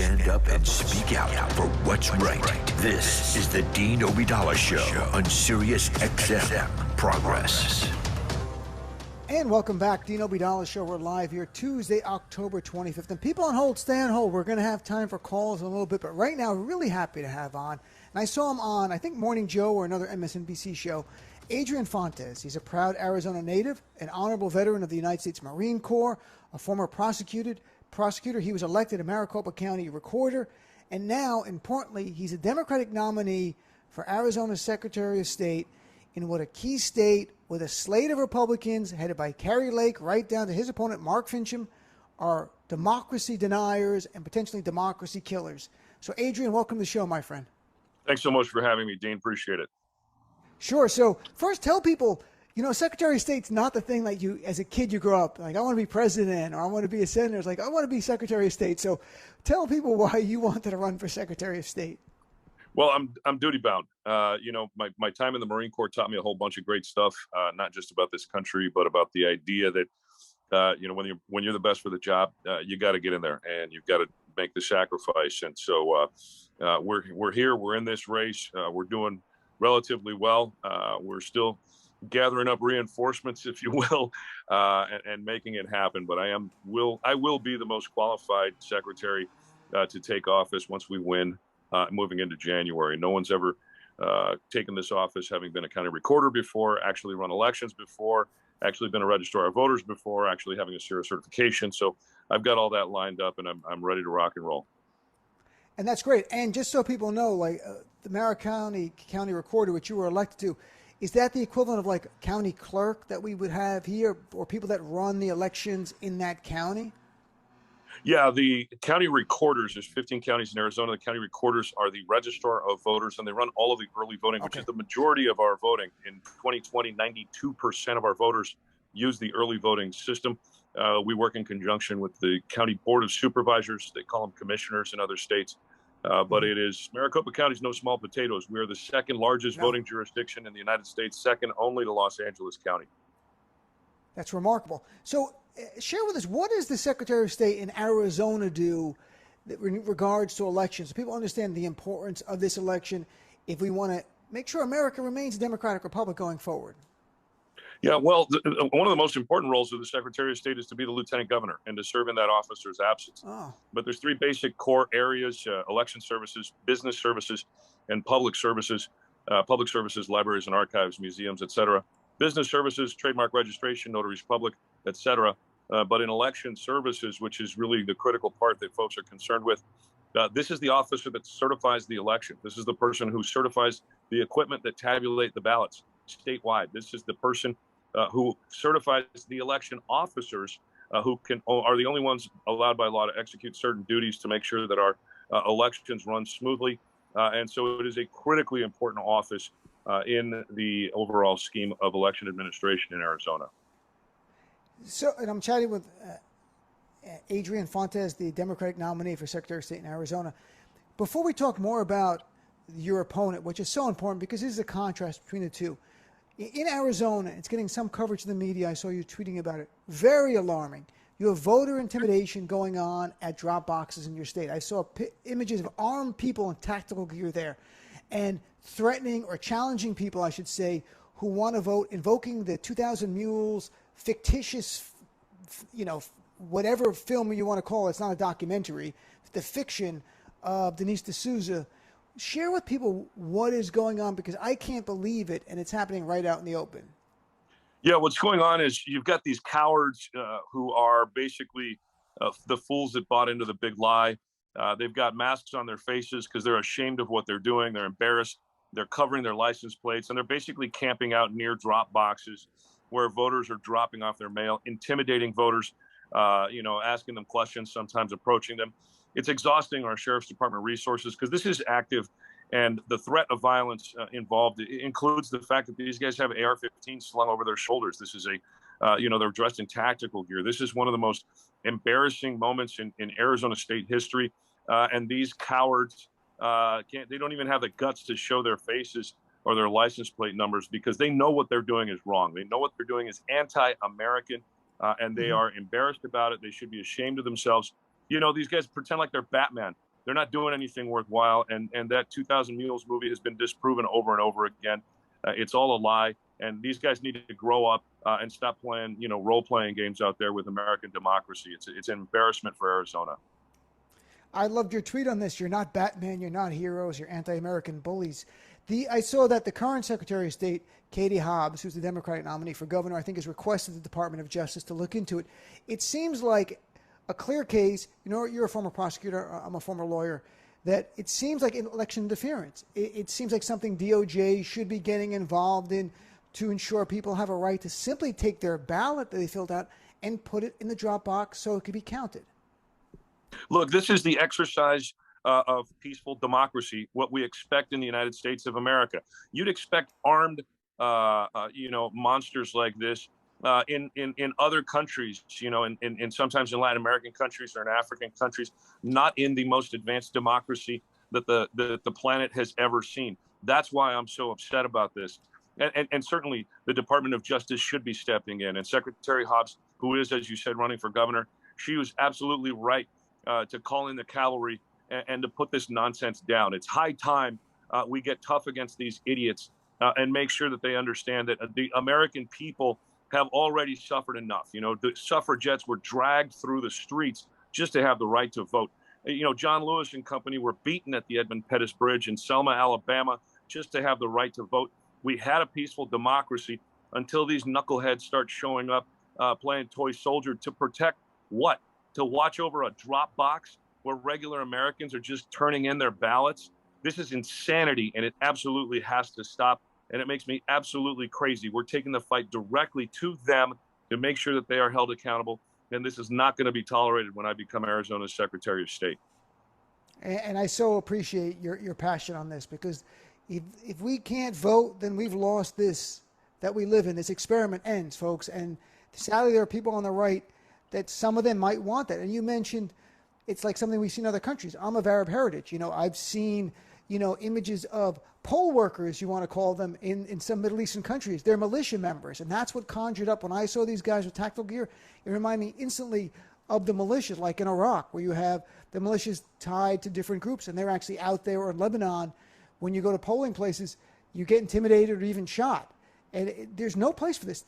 stand up and speak out for what's right. This is the Dean Obeidallah Show on SiriusXM Progress. And welcome back, Dean Obeidallah Show. We're live here Tuesday, October 25th. And people on hold, stay on hold. We're going to have time for calls in a little bit. But right now, really happy to have on. And I saw him on, I think, Morning Joe or another MSNBC show, Adrian Fontes. He's a proud Arizona native, an honorable veteran of the United States Marine Corps, a former prosecutor. He was elected a Maricopa County recorder. And now, importantly, he's a Democratic nominee for Arizona's Secretary of State in what a key state with a slate of Republicans headed by Kari Lake right down to his opponent, Mark Finchem, are democracy deniers and potentially democracy killers. So, Adrian, welcome to the show, my friend. Thanks so much for having me, Dean. Appreciate it. Sure. So first, tell people, Secretary of State's not the thing like you, as a kid, you grow up, like, I want to be president or I want to be a senator. It's like, I want to be Secretary of State. So tell people why you wanted to run for Secretary of State. Well, I'm duty bound. My time in the Marine Corps taught me a whole bunch of great stuff, not just about this country, but about the idea that, when you're the best for the job, you got to get in there and you've got to make the sacrifice. And so we're here. We're in this race. We're doing relatively well. We're still gathering up reinforcements, if you will, and making it happen. But I will be the most qualified secretary to take office once we win. Moving into January. No one's ever taken this office having been a county recorder before, actually run elections before, actually been a registrar of voters before, actually having a SIRA certification. So I've got all that lined up and I'm ready to rock and roll. And that's great. And just so people know, the Maricopa County recorder, which you were elected to, is that the equivalent of like county clerk that we would have here, or people that run the elections in that county? Yeah, the county recorders, there's 15 counties in Arizona. The county recorders are the registrar of voters, and they run all of the early voting, which is the majority of our voting. In 2020, 92% of our voters use the early voting system. We work in conjunction with the county board of supervisors. They call them commissioners in other states. But Maricopa County is no small potatoes. We are the second largest voting jurisdiction in the United States, second only to Los Angeles County. That's remarkable. So share with us, what does the Secretary of State in Arizona do in regards to elections? So people understand the importance of this election if we want to make sure America remains a democratic republic going forward. Yeah, well, one of the most important roles of the Secretary of State is to be the lieutenant governor and to serve in that officer's absence. But there's three basic core areas: election services, business services, and public services. Public services, libraries and archives, museums, etc. Business services, trademark registration, notaries public, etc. But in election services, which is really the critical part that folks are concerned with, this is the officer that certifies the election. This is the person who certifies the equipment that tabulate the ballots statewide. This is the person who certifies the election officers who are the only ones allowed by law to execute certain duties to make sure that our elections run smoothly. And so it is a critically important office in the overall scheme of election administration in Arizona. So, and I'm chatting with Adrian Fontes, the Democratic nominee for Secretary of State in Arizona. Before we talk more about your opponent, which is so important because this is a contrast between the two. In Arizona, it's getting some coverage in the media. I saw you tweeting about it. Very alarming. You have voter intimidation going on at drop boxes in your state. I saw images of armed people in tactical gear there and threatening or challenging people, I should say, who want to vote, invoking the 2,000 Mules fictitious, whatever film you want to call it. It's not a documentary. The fiction of Denise D'Souza. Share with people what is going on, because I can't believe it, and it's happening right out in the open. Yeah, what's going on is you've got these cowards who are basically the fools that bought into the big lie. They've got masks on their faces because they're ashamed of what they're doing. They're embarrassed. They're covering their license plates, and they're basically camping out near drop boxes where voters are dropping off their mail, intimidating voters, asking them questions, sometimes approaching them. It's exhausting our sheriff's department resources because this is active, and the threat of violence involved includes the fact that these guys have AR-15 slung over their shoulders. This is they're dressed in tactical gear. This is one of the most embarrassing moments in Arizona state history. And these cowards they don't even have the guts to show their faces or their license plate numbers because they know what they're doing is wrong. They know what they're doing is anti-American, and they are embarrassed about it. They should be ashamed of themselves. These guys pretend like they're Batman They're not doing anything worthwhile. And that 2000 Mules movie has been disproven over and over again. It's all a lie. And these guys need to grow up and stop playing, role-playing games out there with American democracy. It's an embarrassment for Arizona. I loved your tweet on this. You're not Batman. You're not heroes. You're anti-American bullies. I saw that the current Secretary of State, Katie Hobbs, who's the Democratic nominee for governor, I think has requested the Department of Justice to look into it. It seems like a clear case. You're a former prosecutor. I'm a former lawyer. That it seems like election interference. It seems like something DOJ should be getting involved in to ensure people have a right to simply take their ballot that they filled out and put it in the drop box so it could be counted. Look, this is the exercise of peaceful democracy, what we expect in the United States of America. You'd expect armed, monsters like this in other countries, in sometimes in Latin American countries or in African countries, not in the most advanced democracy that the planet has ever seen. That's why I'm so upset about this. And certainly the Department of Justice should be stepping in. And Secretary Hobbs, who is, as you said, running for governor, she was absolutely right to call in the cavalry and to put this nonsense down. It's high time we get tough against these idiots and make sure that they understand that the American people have already suffered enough. The suffragettes were dragged through the streets just to have the right to vote. John Lewis and company were beaten at the Edmund Pettus Bridge in Selma, Alabama, just to have the right to vote. We had a peaceful democracy until these knuckleheads start showing up playing toy soldier to protect what? To watch over a drop box where regular Americans are just turning in their ballots. This is insanity, and it absolutely has to stop. And it makes me absolutely crazy. We're taking the fight directly to them to make sure that they are held accountable. And this is not going to be tolerated when I become Arizona's Secretary of State. And I so appreciate your passion on this, because if we can't vote, then we've lost this that we live in. This experiment ends, folks. And sadly, there are people on the right that some of them might want that. And you mentioned it's like something we see in other countries. I'm of Arab heritage. I've seen, images of poll workers, you want to call them, in some Middle Eastern countries. They're militia members. And that's what conjured up when I saw these guys with tactical gear. It reminded me instantly of the militias, like in Iraq, where you have the militias tied to different groups, and they're actually out there, or in Lebanon. When you go to polling places, you get intimidated or even shot. And there's no place for this.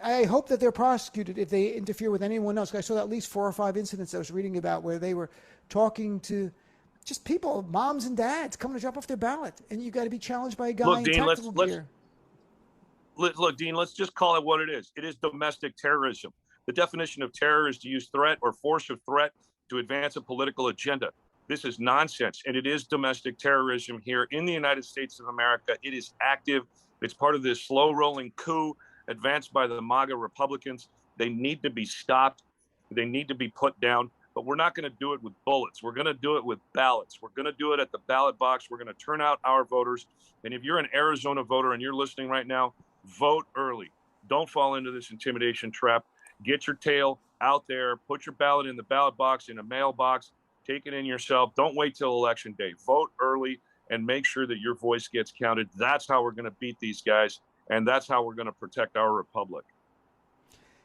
I hope that they're prosecuted if they interfere with anyone else. I saw at least 4 or 5 incidents I was reading about where they were talking to just people, moms and dads, coming to drop off their ballot. And you got to be challenged by a guy in tactical gear. Look, Dean, let's just call it what it is. It is domestic terrorism. The definition of terror is to use threat or force of threat to advance a political agenda. This is nonsense, and it is domestic terrorism here in the United States of America. It is active. It's part of this slow-rolling coup advanced by the MAGA Republicans. They need to be stopped. They need to be put down. But we're not going to do it with bullets. We're going to do it with ballots. We're going to do it at the ballot box. We're going to turn out our voters. And if you're an Arizona voter and you're listening right now, vote early. Don't fall into this intimidation trap. Get your tail out there. Put your ballot in the ballot box, in a mailbox. Take it in yourself. Don't wait till election day. Vote early and make sure that your voice gets counted. That's how we're going to beat these guys, and that's how we're going to protect our republic.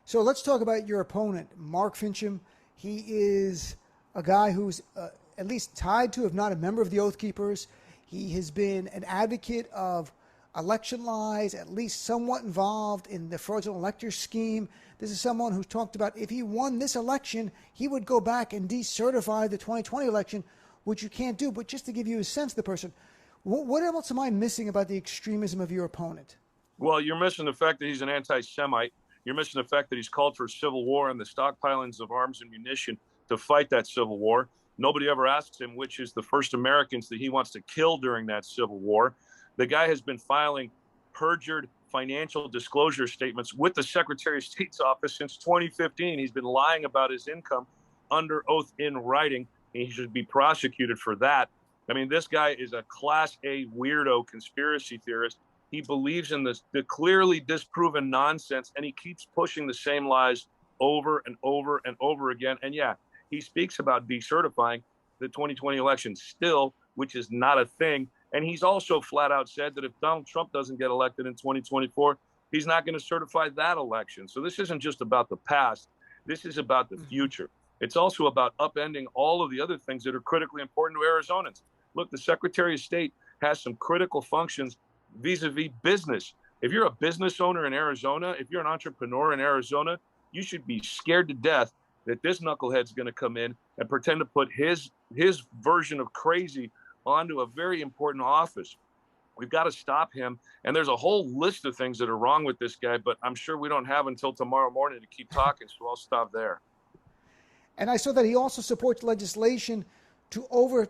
So let's talk about your opponent, Mark Fincham. He is a guy who's at least tied to, if not a member of the Oath Keepers. He has been an advocate of election lies, at least somewhat involved in the fraudulent elector scheme. This is someone who's talked about if he won this election, he would go back and decertify the 2020 election, which you can't do. But just to give you a sense of the person, what else am I missing about the extremism of your opponent? Well, you're missing the fact that he's an anti-Semite. You're missing the fact that he's called for civil war and the stockpilings of arms and munition to fight that civil war. Nobody ever asks him which is the first Americans that he wants to kill during that civil war. The guy has been filing perjured financial disclosure statements with the Secretary of State's office since 2015. He's been lying about his income under oath in writing. He should be prosecuted for that. I mean, this guy is a class A weirdo conspiracy theorist. He believes in the clearly disproven nonsense, and he keeps pushing the same lies over and over and over again. And yeah, he speaks about decertifying the 2020 election still, which is not a thing. And he's also flat out said that if Donald Trump doesn't get elected in 2024, he's not going to certify that election. So this isn't just about the past. This is about the future. It's also about upending all of the other things that are critically important to Arizonans. Look, the Secretary of State has some critical functions vis-a-vis business. If you're a business owner in Arizona, if you're an entrepreneur in Arizona, you should be scared to death that this knucklehead's going to come in and pretend to put his version of crazy onto a very important office. We've got to stop him. And there's a whole list of things that are wrong with this guy, but I'm sure we don't have until tomorrow morning to keep talking, so I'll stop there. And I saw that he also supports legislation to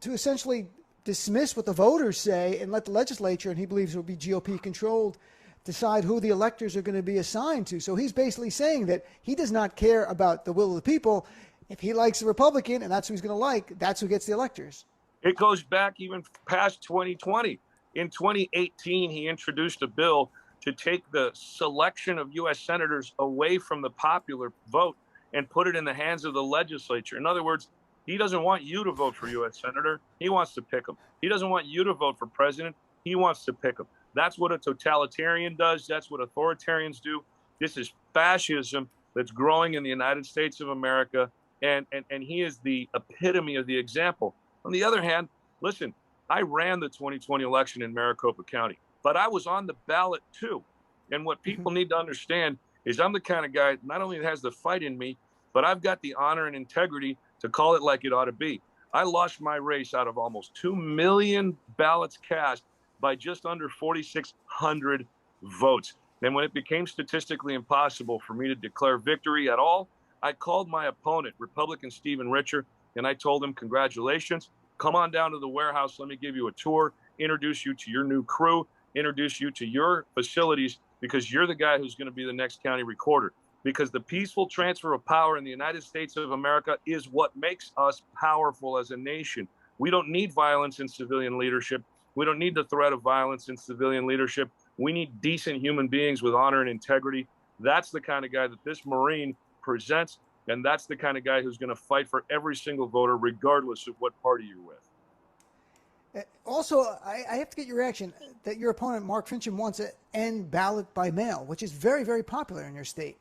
essentially dismiss what the voters say and let the legislature, and he believes it will be GOP controlled, decide who the electors are going to be assigned to. So he's basically saying that he does not care about the will of the people. If he likes a Republican and that's who he's going to like, that's who gets the electors. It goes back even past 2020. In 2018, he introduced a bill to take the selection of U.S. senators away from the popular vote and put it in the hands of the legislature. In other words, he doesn't want you to vote for U.S. senator. He wants to pick them. He doesn't want you to vote for president. He wants to pick them. That's what a totalitarian does. That's what authoritarians do. This is fascism that's growing in the United States of America, and he is the epitome of the example. On the other hand, listen, I ran the 2020 election in Maricopa County, but I was on the ballot too. And what people need to understand is I'm the kind of guy not only has the fight in me, but I've got the honor and integrity to call it like it ought to be. I lost my race out of almost 2 million ballots cast by just under 4,600 votes. And when it became statistically impossible for me to declare victory at all, I called my opponent, Republican Stephen Richer, and I told him, congratulations, come on down to the warehouse. Let me give you a tour, introduce you to your new crew, introduce you to your facilities, because you're the guy who's going to be the next county recorder. Because the peaceful transfer of power in the United States of America is what makes us powerful as a nation. We don't need violence in civilian leadership. We don't need the threat of violence in civilian leadership. We need decent human beings with honor and integrity. That's the kind of guy that this Marine presents, and that's the kind of guy who's going to fight for every single voter, regardless of what party you're with. Also, I have to get your reaction that your opponent, Mark Finchem, wants to end ballot by mail, which is very, very popular in your state.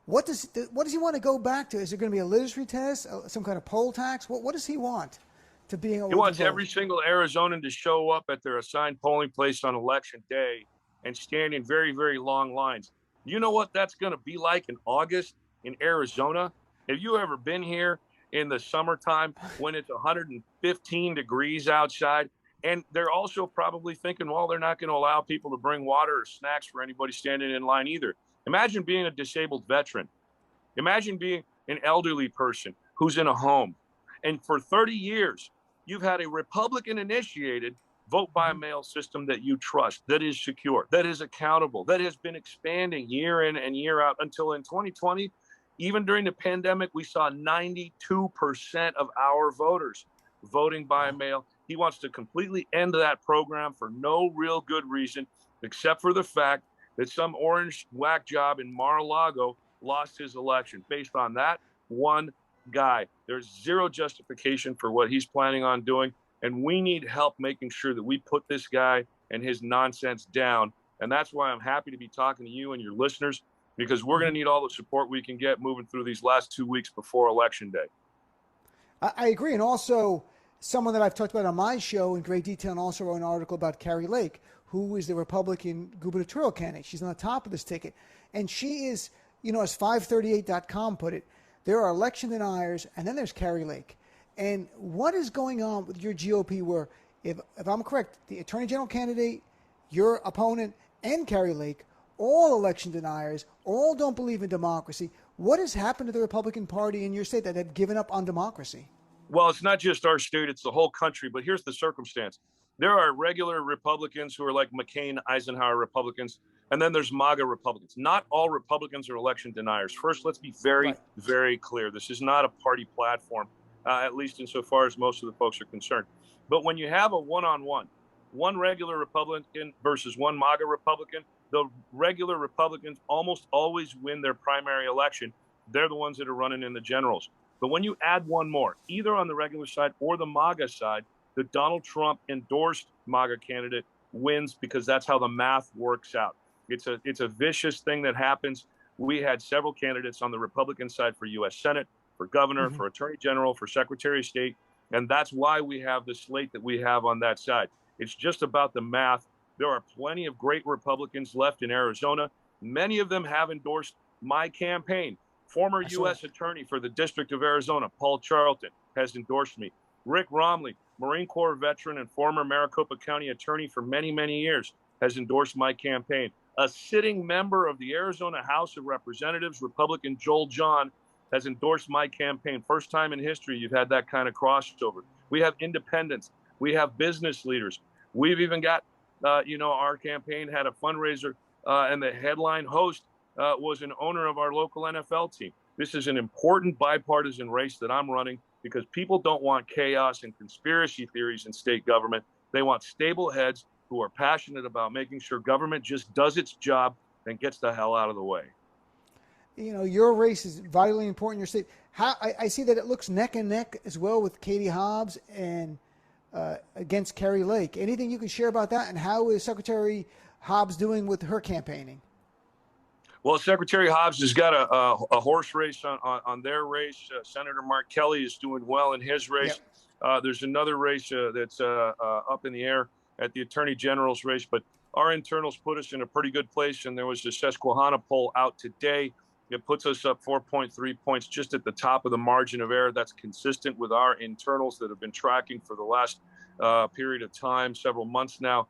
What does he want to go back to? Is it going to be a literacy test, some kind of poll tax? What does he want to being able to vote? He wants every single Arizonan to show up at their assigned polling place on election day and stand in very, very long lines. You know what that's going to be like in August in Arizona? Have you ever been here in the summertime when it's 115 degrees outside? And they're also probably thinking, well, they're not going to allow people to bring water or snacks for anybody standing in line either. Imagine being a disabled veteran. Imagine being an elderly person who's in a home. And for 30 years, you've had a Republican-initiated vote-by-mail system that you trust, that is secure, that is accountable, that has been expanding year in and year out until in 2020, even during the pandemic, we saw 92% of our voters voting by mail. He wants to completely end that program for no real good reason, except for the fact that some orange whack job in Mar-a-Lago lost his election based on that one guy. There's zero justification for what he's planning on doing, and we need help making sure that we put this guy and his nonsense down. And that's why I'm happy to be talking to you and your listeners, because we're going to need all the support we can get moving through these last 2 weeks before Election Day. I agree. And also, someone that I've talked about on my show in great detail, and also wrote an article about Carrie Lake, who is the Republican gubernatorial candidate. She's on the top of this ticket. And she is, as 538.com put it, there are election deniers, and then there's Carrie Lake. And what is going on with your GOP where, if I'm correct, the Attorney General candidate, your opponent, and Carrie Lake, all election deniers, all don't believe in democracy. What has happened to the Republican Party in your state that have given up on democracy? Well, it's not just our state, it's the whole country. But here's the circumstance. There are regular Republicans who are like McCain, Eisenhower Republicans, and then there's MAGA Republicans. Not all Republicans are election deniers. First, let's be very, very clear. This is not a party platform, at least insofar as most of the folks are concerned. But when you have a one-on-one, one regular Republican versus one MAGA Republican, the regular Republicans almost always win their primary election. They're the ones that are running in the generals. But when you add one more, either on the regular side or the MAGA side, the Donald Trump endorsed MAGA candidate wins, because that's how the math works out. It's a vicious thing that happens. We had several candidates on the Republican side for U.S. Senate for governor, for attorney general, for secretary of state. And that's why we have the slate that we have on that side. It's just about the math. There are plenty of great Republicans left in Arizona. Many of them have endorsed my campaign. Former U.S. Attorney for the District of Arizona, Paul Charlton, has endorsed me. Rick Romley, Marine Corps veteran and former Maricopa County attorney for many, many years, has endorsed my campaign. A sitting member of the Arizona House of Representatives, Republican Joel John, has endorsed my campaign. First time in history you've had that kind of crossover. We have independents. We have business leaders. We've even got, our campaign had a fundraiser, and the headline host was an owner of our local NFL team. This is an important bipartisan race that I'm running because people don't want chaos and conspiracy theories in state government. They want stable heads who are passionate about making sure government just does its job and gets the hell out of the way. Your race is vitally important in your state. I see that it looks neck and neck as well with Katie Hobbs and against Kari Lake. Anything you can share about that, and how is Secretary Hobbs doing with her campaigning? Well, Secretary Hobbs has got a horse race on their race. Senator Mark Kelly is doing well in his race. Yep. There's another race that's up in the air at the Attorney General's race, but our internals put us in a pretty good place, and there was the Susquehanna poll out today. It puts us up 4.3 points just at the top of the margin of error. That's consistent with our internals that have been tracking for the last period of time, several months now.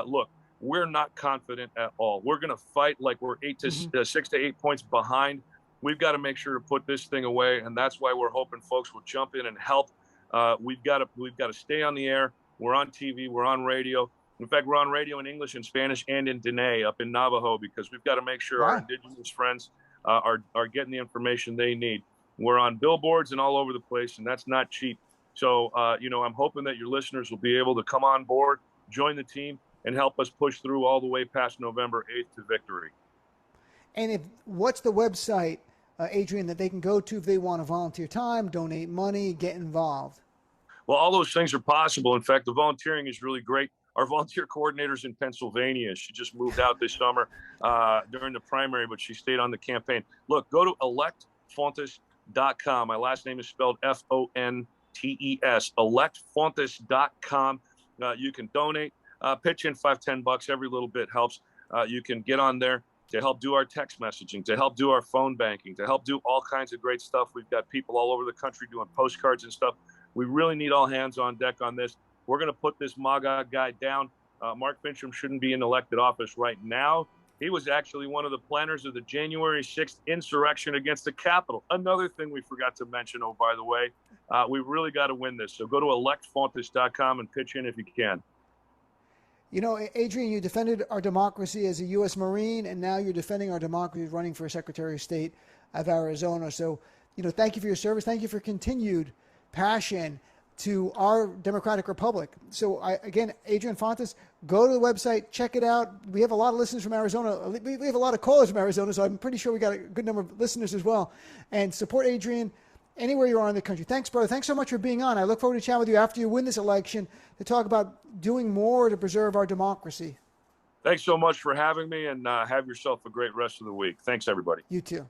Look, we're not confident at all. We're going to fight like we're 6 to 8 points behind. We've got to make sure to put this thing away, and that's why we're hoping folks will jump in and help. We've got to stay on the air. We're on TV. We're on radio. In fact, we're on radio in English and Spanish and in Dene up in Navajo, because we've got to make sure our indigenous friends are getting the information they need. We're on billboards and all over the place, and that's not cheap. So, I'm hoping that your listeners will be able to come on board, join the team, and help us push through all the way past November 8th to victory. And what's the website, Adrian, that they can go to if they want to volunteer time, donate money, get involved? Well, all those things are possible. In fact, the volunteering is really great. Our volunteer coordinator's in Pennsylvania. She just moved out this summer during the primary, but she stayed on the campaign. Look, go to electfontes.com. My last name is spelled Fontes, electfontes.com. You can donate, pitch in $5-10. Every little bit helps. You can get on there to help do our text messaging, to help do our phone banking, to help do all kinds of great stuff. We've got people all over the country doing postcards and stuff. We really need all hands on deck on this. We're going to put this MAGA guy down. Mark Fincham shouldn't be in elected office right now. He was actually one of the planners of the January 6th insurrection against the Capitol. Another thing we forgot to mention, oh, by the way, we really got to win this. So go to electfontes.com and pitch in if you can. Adrian, you defended our democracy as a U.S. Marine, and now you're defending our democracy running for Secretary of State of Arizona. So, thank you for your service. Thank you for continued passion to our democratic republic. So, again, Adrian Fontes, go to the website, check it out. We have a lot of listeners from Arizona. We have a lot of callers from Arizona, so I'm pretty sure we got a good number of listeners as well. And support Adrian anywhere you are in the country. Thanks, brother. Thanks so much for being on. I look forward to chatting with you after you win this election to talk about doing more to preserve our democracy. Thanks so much for having me, and have yourself a great rest of the week. Thanks, everybody. You too.